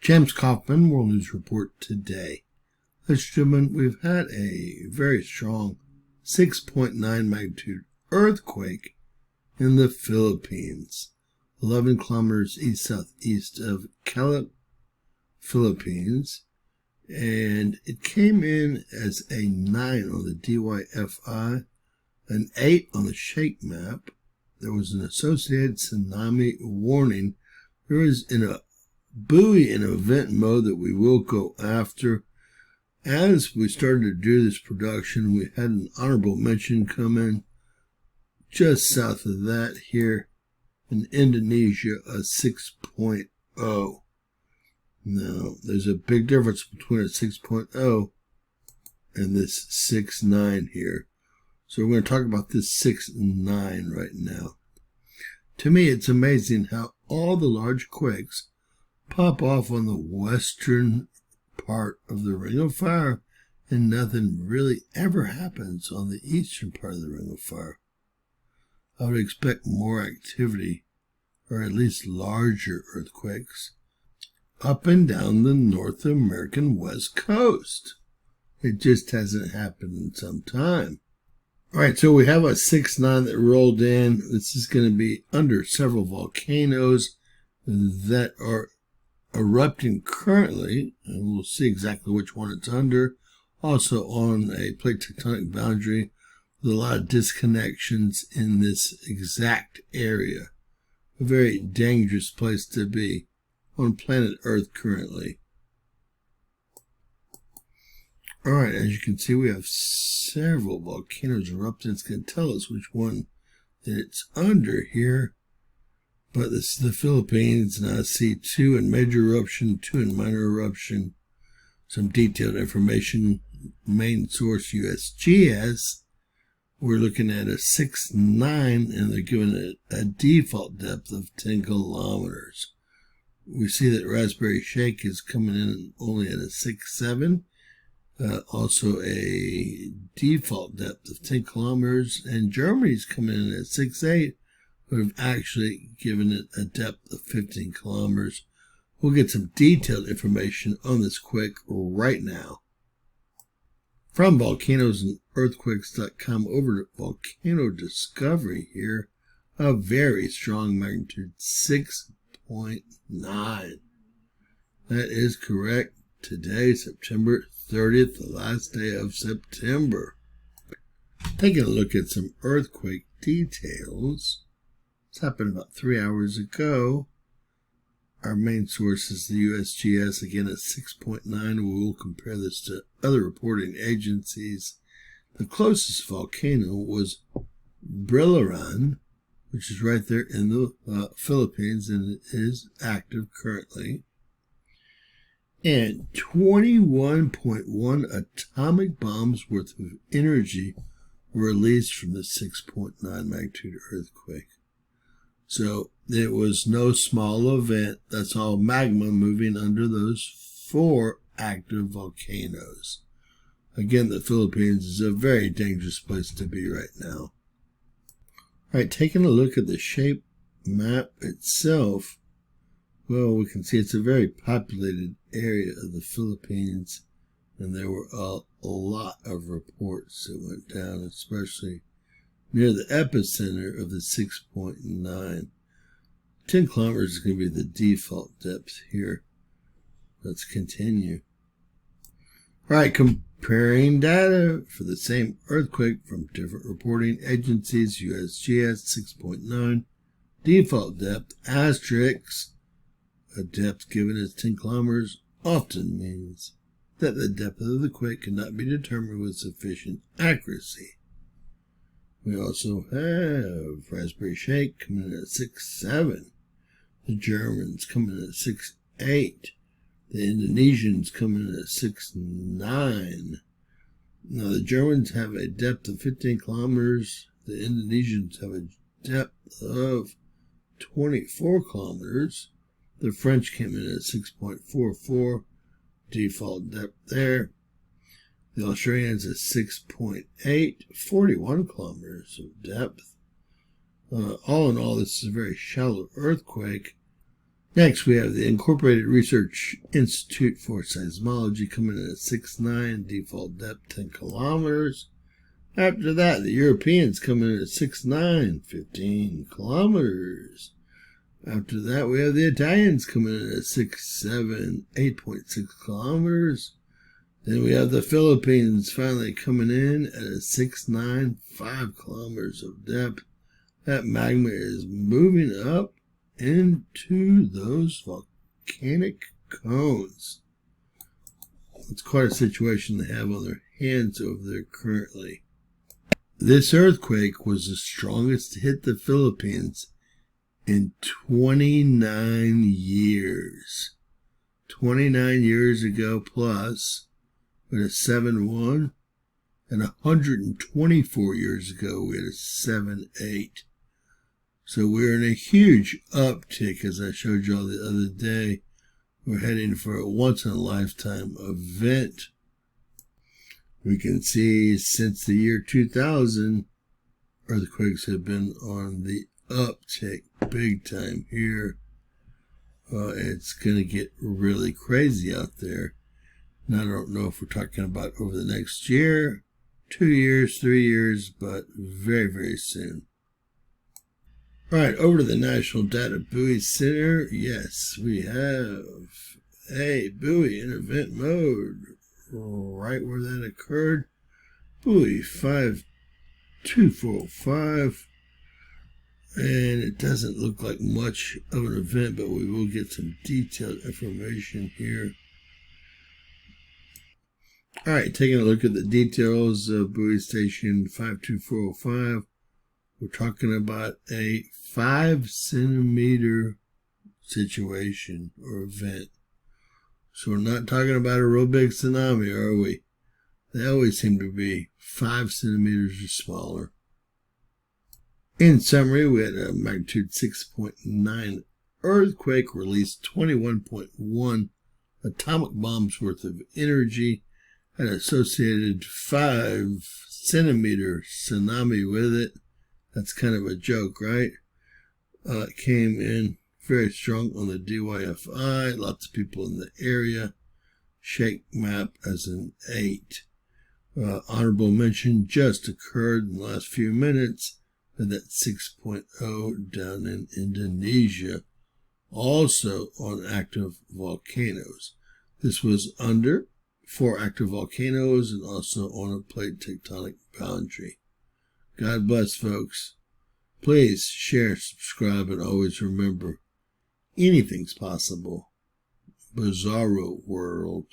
James Kaufman, World News Report today. Ladies and gentlemen, we've had a very strong 6.9 magnitude earthquake in the Philippines, 11 kilometers east-southeast of Calip, Philippines, and it came in as a 9 on the DYFI, an 8 on the shake map. There was an associated tsunami warning. There is in a buoy in event mode that we will go after. As we started to do this production, we had an honorable mention come in just south of that here in Indonesia, a 6.0. Now, there's a big difference between a 6.0 and this 6.9 here. So we're going to talk about this 6.9 right now. To me, it's amazing how all the large quakes pop off on the western part of the Ring of Fire, and nothing really ever happens on the eastern part of the Ring of Fire. I would expect more activity, or at least larger earthquakes, up and down the North American west coast. It just hasn't happened in some time. All right, so we have a 6.9 that rolled in. This is going to be under several volcanoes that are erupting currently, and we'll see exactly which one it's under. Also on a plate tectonic boundary with a lot of disconnections in this exact area. A very dangerous place to be on planet Earth currently. Alright, as you can see, we have several volcanoes erupting. It's going to tell us which one that it's under here. But this is the Philippines, and I see 2 in major eruption, 2 in minor eruption. Some detailed information. Main source USGS. We're looking at a 6.9, and they're giving it a default depth of 10 kilometers. We see that Raspberry Shake is coming in only at a 6.7. Also a default depth of 10 kilometers, and Germany's coming in at 6.8. Would have actually given it a depth of 15 kilometers. We'll get some detailed information on this quake right now. From volcanoesandearthquakes.com over to Volcano Discovery here, a very strong magnitude 6.9. That is correct. Today, September 30th, the last day of September. Taking a look at some earthquake details. This happened about 3 hours ago. Our main source is the USGS, again at 6.9. We will compare this to other reporting agencies. The closest volcano was Brilaran, which is right there in the Philippines, and it is active currently. And 21.1 atomic bombs worth of energy were released from the 6.9 magnitude earthquake. So it was no small event. That's all magma moving under those 4 active volcanoes. Again, the Philippines is a very dangerous place to be right now. All right, taking a look at the shape map itself, well, we can see it's a very populated area of the Philippines, and there were a lot of reports that went down, especially near the epicenter of the 6.9. 10 kilometers is going to be the default depth here. Let's continue. All right, comparing data for the same earthquake from different reporting agencies. USGS 6.9, default depth, asterisk, a depth given as 10 kilometers often means that the depth of the quake cannot be determined with sufficient accuracy. We also have Raspberry Shake coming in at 6.7. The Germans coming in at 6.8. The Indonesians coming in at 6.9. Now the Germans have a depth of 15 kilometers. The Indonesians have a depth of 24 kilometers. The French came in at 6.44. Default depth there. The Australians at 6.8, 41 kilometers of depth. All in all, this is a very shallow earthquake. Next, we have the Incorporated Research Institute for Seismology coming in at 6.9, default depth 10 kilometers. After that, the Europeans coming in at 6.9, 15 kilometers. After that, we have the Italians coming in at 6.7, 8.6 kilometers. Then we have the Philippines finally coming in at a 6.9, 5 kilometers of depth. That magma is moving up into those volcanic cones. It's quite a situation they have on their hands over there currently. This earthquake was the strongest to hit the Philippines in 29 years. 29 years ago plus, with a 7.1, and 124 years ago we had a 7.8. So we're in a huge uptick, as I showed you all the other day. We're heading for a once-in-a-lifetime event. We can see since the year 2000, earthquakes have been on the uptick big time here. It's going to get really crazy out there. And I don't know if we're talking about over the next year, 2 years, 3 years, but very, very soon. All right, over to the National Data Buoy Center. Yes, we have a buoy in event mode right where that occurred. Buoy 52405. And it doesn't look like much of an event, but we will get some detailed information here. All right, taking a look at the details of buoy station 52405. We're talking about a 5-centimeter situation or event. So we're not talking about a real big tsunami, are we? They always seem to be 5 centimeters or smaller. In summary, we had a magnitude 6.9 earthquake, released 21.1 atomic bombs worth of energy, had associated 5-centimeter tsunami with it. That's kind of a joke, right? It came in very strong on the DYFI. Lots of people in the area. Shake map as an 8. Honorable mention just occurred in the last few minutes of that 6.0 down in Indonesia, also on active volcanoes. This was under 4 active volcanoes and also on a plate tectonic boundary. God bless, folks. Please share, subscribe, and always remember, anything's possible. Bizarro world.